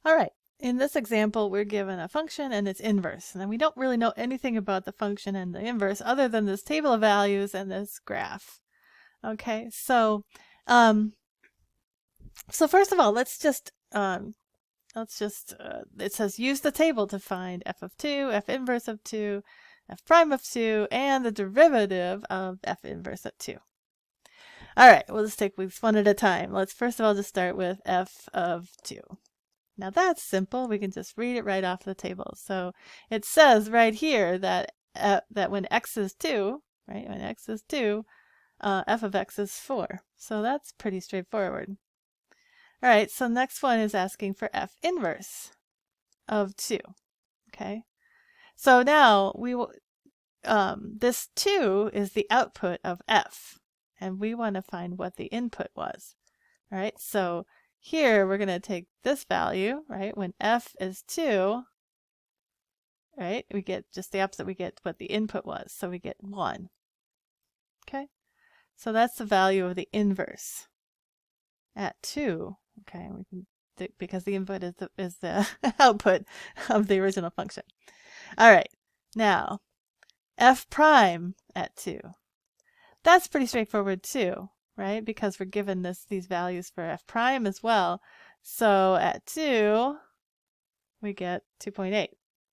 All right. In this example, we're given a function and its inverse. And we don't really know anything about the function and the inverse other than this table of values and this graph. Okay, so first of all, it says use the table to find f of 2, f inverse of 2, f prime of 2, and the derivative of f inverse of 2. All right, we'll just take these one at a time. Let's first of all just start with f of 2. Now that's simple. We can just read it right off the table. So it says right here that that when x is 2, right, when x is 2, f of x is 4. So that's pretty straightforward. All right, so next one is asking for f inverse of 2. Okay, so now we will, this 2 is the output of f, and we want to find what the input was. All right, so here we're going to take this value, right, when f is 2, right, we get just the opposite, we get what the input was, so we get 1. Okay, so that's the value of the inverse at 2. Okay, we can because the input is the output of the original function. All right, now f prime at 2. That's pretty straightforward too, right? Because we're given these values for f prime as well. So at 2, we get 2.8.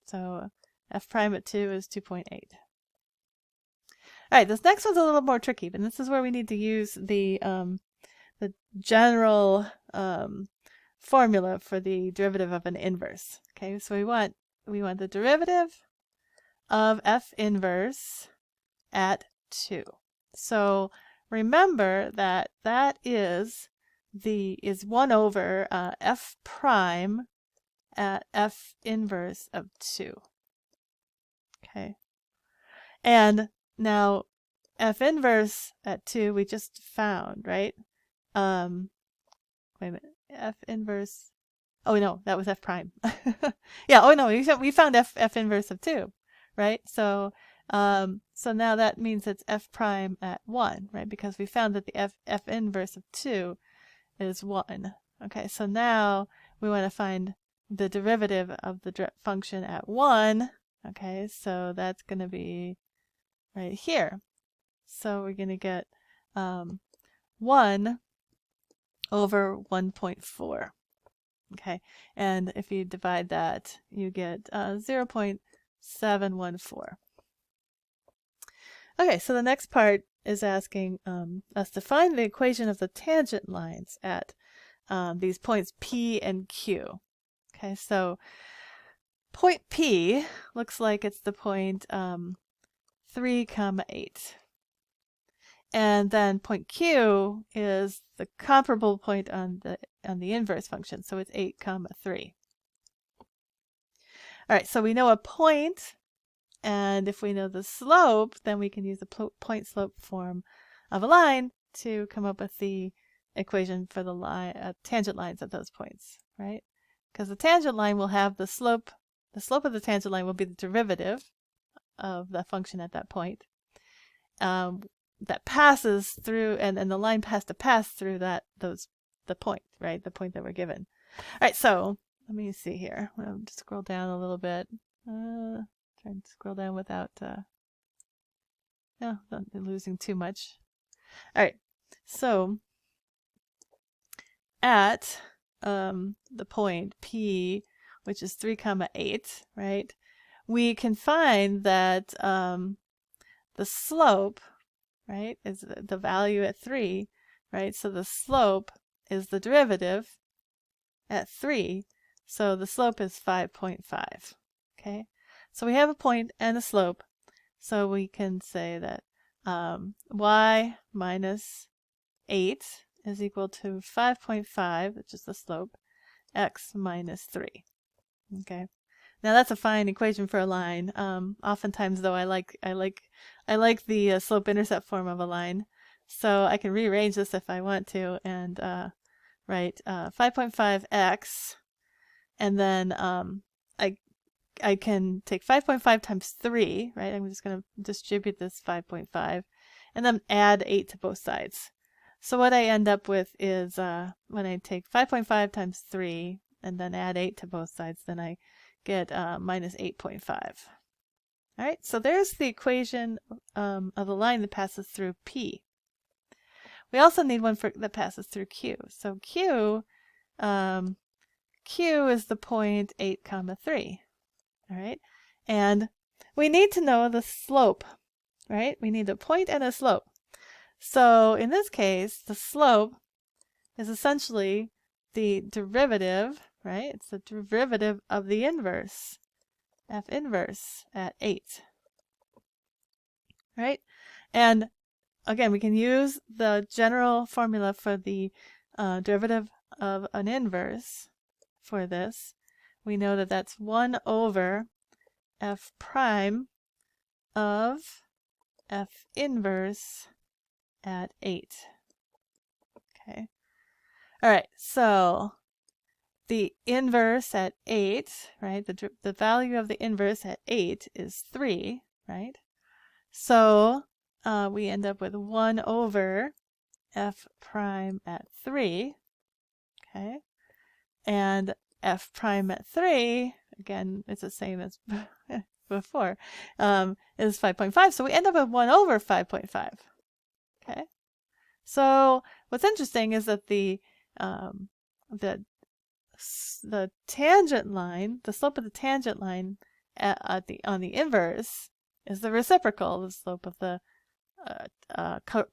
So f prime at 2 is 2.8. All right, this next one's a little more tricky, but this is where we need to use the general formula for the derivative of an inverse. Okay, so we want the derivative of f inverse at 2. So remember that that is 1 over f prime at f inverse of 2. Okay, and now f inverse at 2 we just found, right? Wait a minute, f inverse. Oh no, that was f prime. Yeah. Oh no, we found f inverse of 2, right? So so now that means it's f prime at 1, right? Because we found that the f inverse of 2 is 1. Okay, so now we want to find the derivative of the function at 1. Okay, so that's going to be right here. So we're going to get 1 over 1.4. Okay, and if you divide that, you get 0.714. Okay, so the next part is asking us to find the equation of the tangent lines at these points P and Q. Okay, so point P looks like it's the point 3, 8. And then point Q is the comparable point on the inverse function, so it's 8, 3. All right, so we know a point, and if we know the slope, then we can use the point slope form of a line to come up with the equation for the tangent lines at those points, right? Because the tangent line will have the slope of the tangent line will be the derivative of the function at that point. That passes through, and the line has to pass through the point, right? The point that we're given. All right, so let me see here. I'll just scroll down a little bit. Try and scroll down without not losing too much. All right, so at the point P, which is 3, 8, right? We can find that the slope, right, is the value at 3, right? So the slope is the derivative at 3. So the slope is 5.5. Okay, so we have a point and a slope. So we can say that y minus 8 is equal to 5.5, which is the slope, x minus 3. Okay, now that's a fine equation for a line. Oftentimes, though, I like the slope-intercept form of a line, so I can rearrange this if I want to and write 5.5x, and then I can take 5.5 times 3, right? I'm just going to distribute this 5.5, and then add 8 to both sides. So what I end up with is when I take 5.5 times 3, and then add 8 to both sides, then I get minus 8.5. All right, so there's the equation of the line that passes through P. We also need one that passes through Q. So Q is the point 8, 3. All right, and we need to know the slope, right? We need a point and a slope. So in this case, the slope is essentially the derivative, right? It's the derivative of the inverse, f inverse at 8, right? And again, we can use the general formula for the derivative of an inverse for this. We know that that's 1 over f prime of f inverse at 8. Okay. All right, so the inverse at 8, right? The value of the inverse at 8 is 3, right? So we end up with 1 over f prime at 3, okay? And f prime at 3, again, it's the same as before, is 5.5. So we end up with 1 over 5.5, okay? So what's interesting is that the tangent line, the slope of the tangent line on the inverse is the reciprocal of the slope of the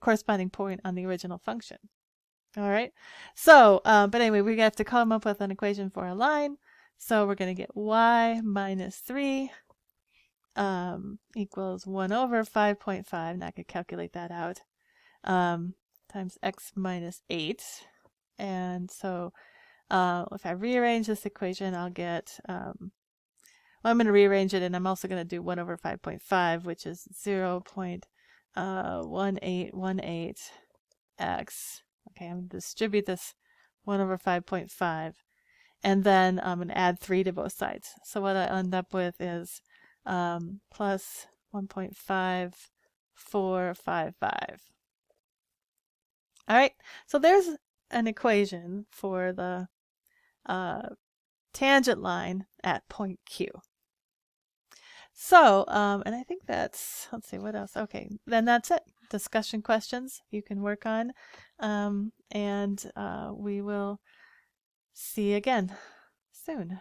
corresponding point on the original function. All right. So, but anyway, we have to come up with an equation for a line. So we're going to get y minus 3 equals 1 over 5.5. Now I could calculate that out. Times x minus 8. And so if I rearrange this equation, I'll get, well, I'm going to rearrange it, and I'm also going to do 1 over 5.5, which is 0.1818x. Okay, I'm going to distribute this 1 over 5.5, and then I'm going to add 3 to both sides. So what I end up with is plus 1.5455. All right, so there's an equation for the tangent line at point Q. So, and I think that's, let's see, what else? Okay, then that's it. Discussion questions you can work on, and we will see you again soon.